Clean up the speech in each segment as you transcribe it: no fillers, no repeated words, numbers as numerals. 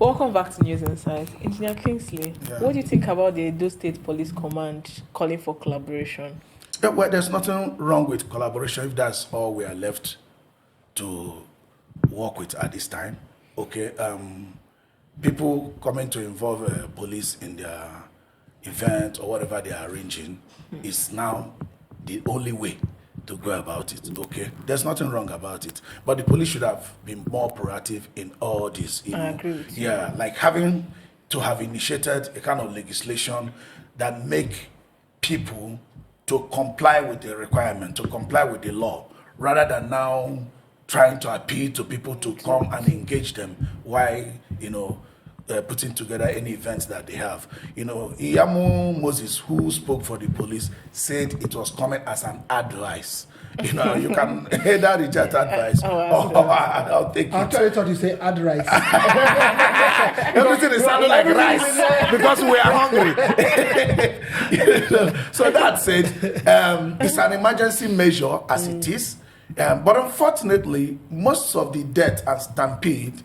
Welcome back to News Insight. Engineer Kingsley, what do you think about the Edo State Police Command calling for collaboration? Yeah, well, there's nothing wrong with collaboration if that's all we are left to work with at this time. Okay, people coming to involve police in their event or whatever they are arranging is now the only way to go about it. Okay, there's nothing wrong about it, but the police should have been more proactive in all this. I agree with you. Yeah, like having to have initiated a kind of legislation that make people to comply with the requirement, to comply with the law, rather than now trying to appeal to people to come and engage them while, putting together any events that they have. Iyamu Moses, who spoke for the police, said it was coming as an advice. You can either reject advice or I'll take it. I actually thought you say add rice. Everything is sounding like rice because we are hungry. So that said, it's an emergency measure as it is. But unfortunately, most of the death and stampede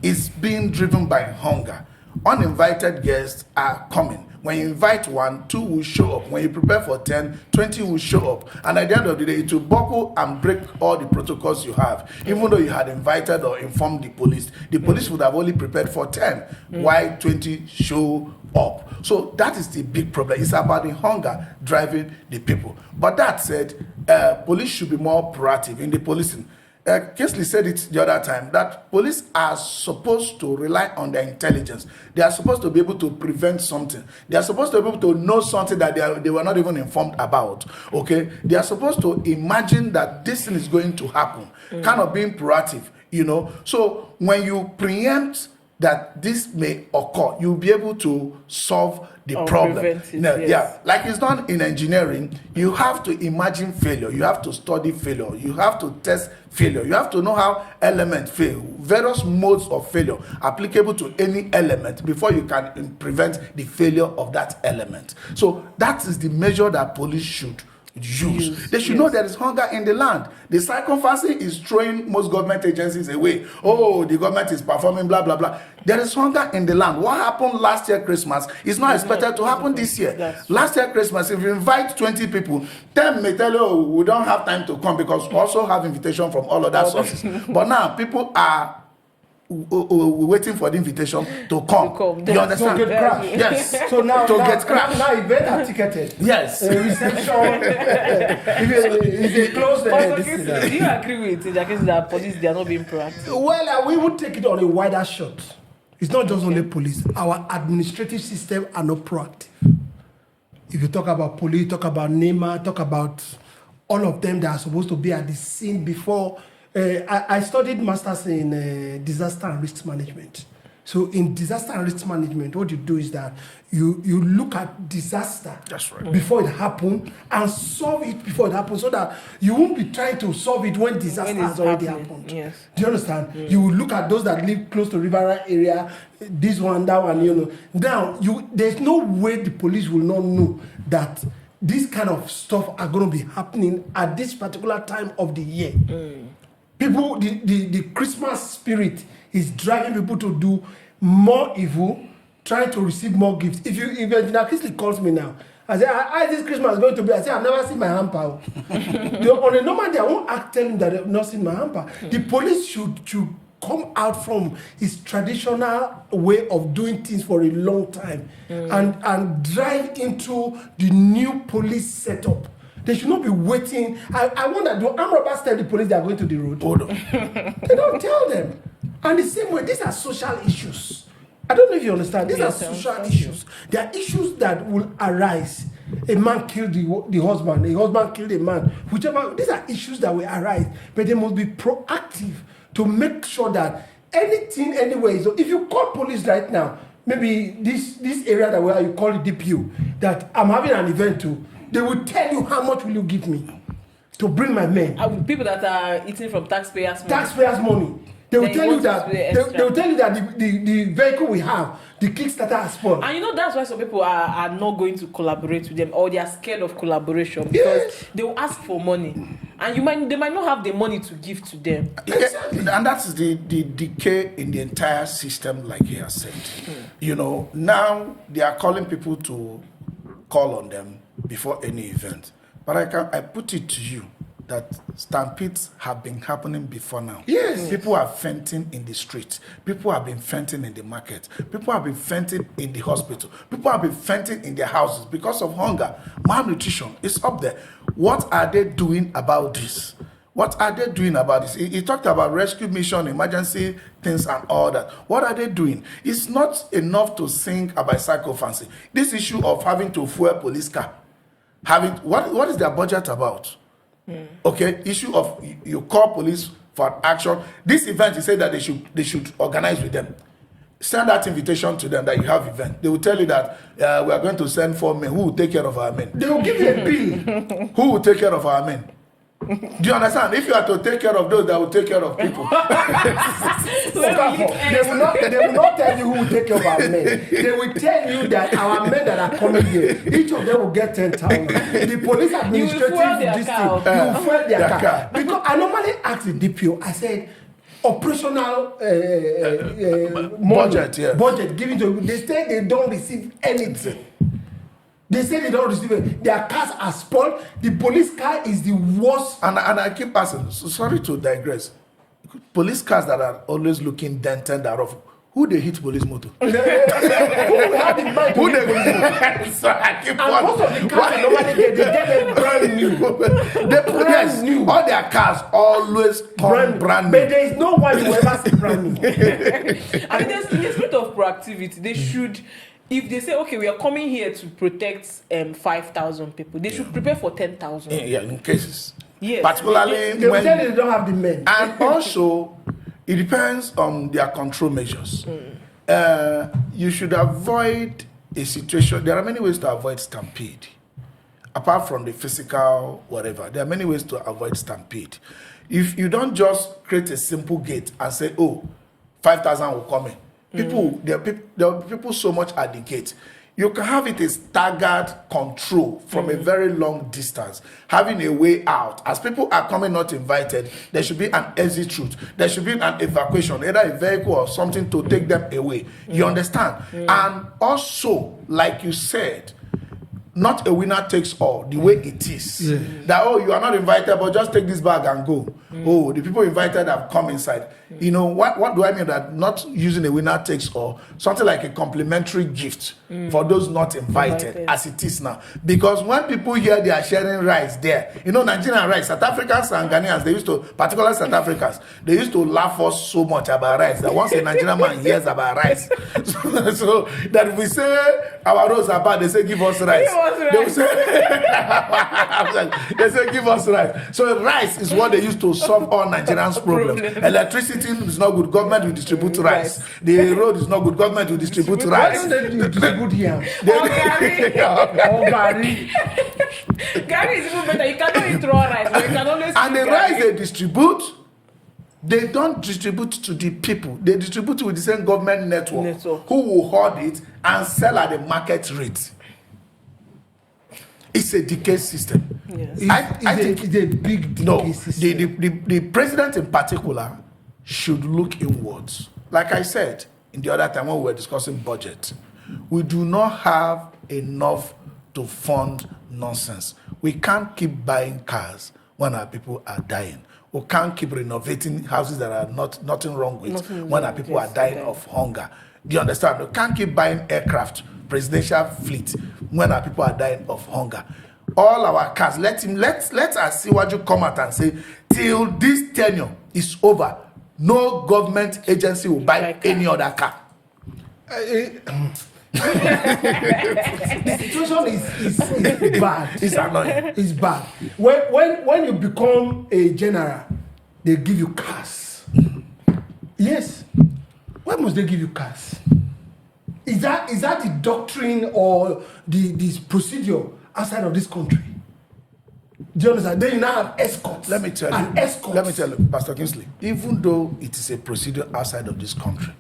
is being driven by hunger. Uninvited guests are coming. When you invite 1, 2 will show up. When you prepare for 10, 20 will show up. And at the end of the day, it will buckle and break all the protocols you have. Even though you had invited or informed the police would have only prepared for 10, while 20 show up. So that is the big problem. It's about the hunger driving the people. But that said, police should be more proactive in the policing. Kingsley said it the other time that police are supposed to rely on their intelligence. They are supposed to be able to prevent something. They are supposed to be able to know something that they were not even informed about. Okay, they are supposed to imagine that this thing is going to happen, kind of being proactive. So when you preempt that this may occur, you'll be able to solve the problem. Yeah, like it's done in engineering. You have to imagine failure. You have to study failure. You have to test failure. You have to know how elements fail, various modes of failure applicable to any element before you can prevent the failure of that element. So that is the measure that police should use. They should know there is hunger in the land. The circumferencing is throwing most government agencies away. Oh, the government is performing blah blah blah. There is hunger in the land. What happened last year Christmas is not expected to happen this year. Last year Christmas, if you invite 20 people, 10 may tell you, oh, we don't have time to come because we also have invitation from all other sources. But now people are waiting for the invitation to come. You understand? To get crashed. Yes. So now get crashed. Now events are ticketed. Yes. Reception. If they close Do you agree with it that police they are not being proactive? Well, we would take it on a wider shot. It's not just only police. Our administrative system are not proactive. If you talk about police, talk about NEMA, talk about all of them that are supposed to be at the scene before. I studied masters in disaster and risk management. So in disaster and risk management, what you do is that you look at disaster before it happens and solve it before it happens, so that you won't be trying to solve it when disaster has already happened. Yes. Do you understand? You will look at those that live close to river area, this one, that one, Now, there's no way the police will not know that this kind of stuff are going to be happening at this particular time of the year. People, the Christmas spirit is driving people to do more evil, trying to receive more gifts. If Engineer Kingsley calls me now, I say, how is this Christmas going to be? I say, I've never seen my hamper. On a normal day, I won't tell him that I've not seen my hamper. The police should come out from his traditional way of doing things for a long time and drive into the new police setup. They should not be waiting. I wonder, do armed robbers tell the police they are going to the road? They don't tell them. And the same way, these are social issues. I don't know if you understand. These are social issues. They are issues that will arise. A man killed the husband. A husband killed a man. Whichever. These are issues that will arise. But they must be proactive to make sure that anything, anyway. So if you call police right now, maybe this area that where you call it DPU, that I'm having an event too, they will tell you how much will you give me to bring my men. People that are eating from taxpayers' money. Taxpayers' money. They will tell you that they will tell you that the vehicle we have, the Kickstarter has spoiled. And that's why some people are not going to collaborate with them, or they are scared of collaboration because they will ask for money. and they might not have the money to give to them. And that's the decay in the entire system, like he has said. Now they are calling people to call on them before any event. But I put it to you that stampedes have been happening before now. Yes. People are fainting in the streets. People have been fainting in the market. People have been fainting in the hospital. People have been fainting in their houses because of hunger. Malnutrition is up there. What are they doing about this? What are they doing about this? He talked about rescue mission, emergency things and all that. What are they doing? It's not enough to sing about psychophancy. This issue of having to fuel police car. What is their budget about? Okay, issue of you call police for action. This event, he said that they should organize with them. Send that invitation to them that you have event. They will tell you that we are going to send 4 men. Who will take care of our men? They will give you a bill. Who will take care of our men? Do you understand? If you are to take care of those that will take care of people. They will not tell you who will take care of our men. They will tell you that our men that are coming here, each of them will get 10,000. The police administrative district, you will fuel their car. Because I normally ask the DPO, I said, operational budget given to you. They say they don't receive anything. They say they don't receive it. Their cars are spoiled. The police car is the worst. And I keep asking, so sorry to digress. Police cars that are always looking dented are off. Who they hit police motor? Who have the mind to hit police motor? So I keep and most of the cars normally they get them brand new. Brand new. All their cars always come brand new. But there is no one you ever see brand new. I mean, there's in the spirit of proactivity, they should. If they say, okay, we are coming here to protect 5,000 people, they should prepare for 10,000. Yeah, in cases. Yes. Particularly they when they don't have the men. And also, it depends on their control measures. You should avoid a situation. There are many ways to avoid stampede. Apart from the physical, whatever, there are many ways to avoid stampede. If you don't just create a simple gate and say, oh, 5,000 will come in. There are people so much at the gate. You can have it a staggered control from a very long distance, having a way out. As people are coming not invited, there should be an exit route. There should be an evacuation, either a vehicle or something to take them away. You understand? And also, like you said, not a winner takes all, the way it is. That, oh, you are not invited, but just take this bag and go. Oh, the people invited have come inside. You know, what do I mean that not using a winner takes all? Something like a complimentary gift for those not invited, as it is now. Because when people hear they are sharing rice there, you know, Nigerian rice, South Africans and Ghanaians, they used to, particularly South Africans, they used to laugh us so much about rice that once a Nigerian man hears about rice, so that if we say our roads are bad, they say give us rice. They will say, they say give us rice. So rice is what they used to solve all Nigerians' problems. Electricity is not good, government will distribute rice. The road is not good, government will distribute rice. Why don't they distribute yam? Gary is even better. You cannot eat raw rice, but you can always. And the rice they distribute, they don't distribute to the people. They distribute with the same government network. Who will hoard it and sell at the market rate. It's a decay system. Yes. I think it's a big decay system. The president in particular should look inwards. Like I said in the other time when we were discussing budget, we do not have enough to fund nonsense. We can't keep buying cars when our people are dying. We can't keep renovating houses that are nothing wrong with when our people are dying of hunger. Do you understand? We can't keep buying aircraft, presidential fleet, when our people are dying of hunger. All our cars, let us see what you come out and say, till this tenure is over, no government agency will buy any other car. The situation is bad. It's annoying. It's bad. When you become a general, they give you cars. Yes. Why must they give you cars? Is that the doctrine or this procedure outside of this country? Do you understand? Then you now have escorts. Let me tell you, Pastor Kingsley, even though it is a procedure outside of this country,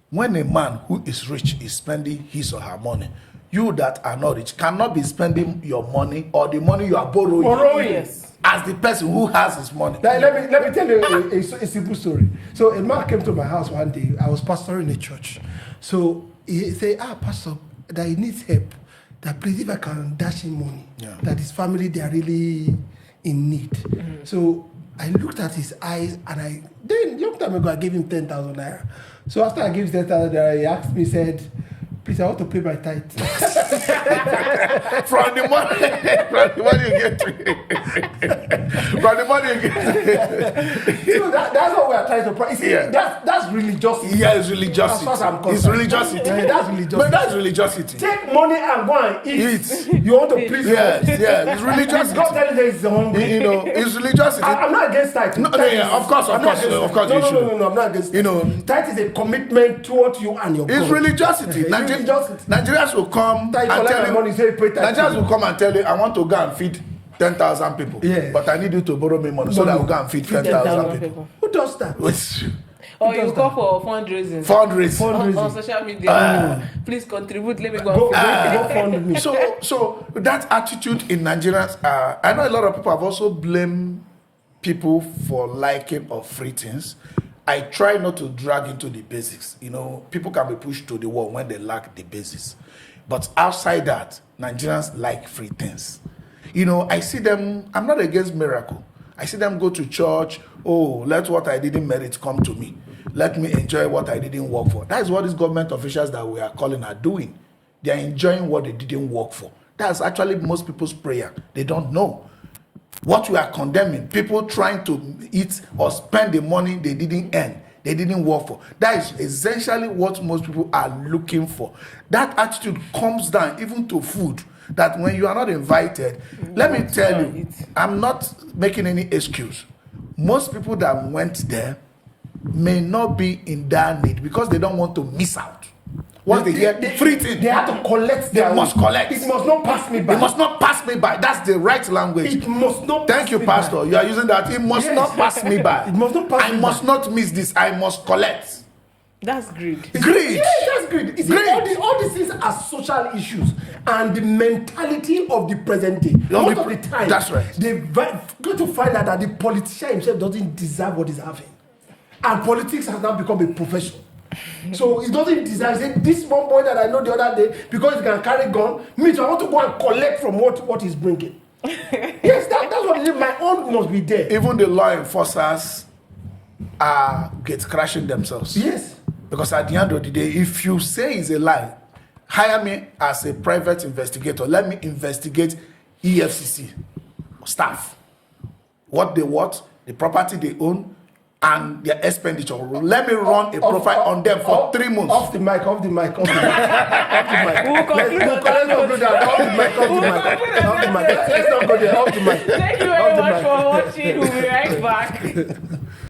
when a man who is rich is spending his or her money, you that are not rich cannot be spending your money or the money you are borrowing. Yes. As the person who has his money. Let me tell you a simple story. So a man came to my house one day. I was pastoring a church. So he said, Pastor, that he needs help. That please, if I can dash him money, that his family, they are really in need. So I looked at his eyes and then long time ago I gave him 10,000 naira. So after I gave him 10,000 naira, he asked me, said, please, I want to pay my tithe. From the money you get. From the money you get. So that's what we are trying to practice. That's religiosity. Yeah, it's religiosity. As far as I'm concerned. It's religiosity. Yeah, that's religiosity. But that's religiosity. Take money and go and eat. You want to please Yes, it's religiosity. God telling you it's hungry. You know, it's religiosity. I'm not against tithe. No, of course, I'm not against you No, should. I'm not against You know, tithe is a commitment towards you and your God. it's religiosity. Nigerians will come and tell you. Nigerians will come and tell you, I want to go and feed 10,000 people. Yeah. But I need you to borrow me money so that I will go and feed 10,000 people. Who does that? Or you go for fundraising. On social media. Please contribute. Let me go fund me. So that attitude in Nigerians, I know a lot of people have also blamed people for liking of free things. I try not to drag into the basics. You know, people can be pushed to the wall when they lack the basics. But outside that, Nigerians like free things. You know, I see them, I'm not against miracle. I see them go to church, let what I didn't merit come to me. Let me enjoy what I didn't work for. That is what these government officials that we are calling are doing. They are enjoying what they didn't work for. That's actually most people's prayer. They don't know. What we are condemning, people trying to eat or spend the money they didn't earn, they didn't work for. That is essentially what most people are looking for. That attitude comes down even to food. That when you are not invited, let me tell you, I'm not making any excuse. Most people that went there may not be in that need because they don't want to miss out. Once they get free thing, they have to collect. They must collect. It must not pass me by. It must not pass me by. That's the right language. It must not. Thank you, Pastor. You are using that. It must not pass me by. It must not pass me by. I must not miss this. I must collect. That's greed. Greed. Yes, that's greed. All these things are social issues and the mentality of the present day. Most of the time, that's right. They go to find out that the politician himself doesn't deserve what he's having, and politics has now become a profession. So he doesn't deserve. Say, this one boy that I know the other day, because he can carry gun, me too, I want to go and collect from what he's bringing. Yes, that's what it is. My own must be there. Even the law enforcers are crashing themselves. Yes. Because at the end of the day, if you say it's a lie, hire me as a private investigator. Let me investigate EFCC staff. What they want, the property they own, and their expenditure. Let me run a profile on them for 3 months. Off the mic. Let's not go there. Thank you very much for watching. We'll be right back.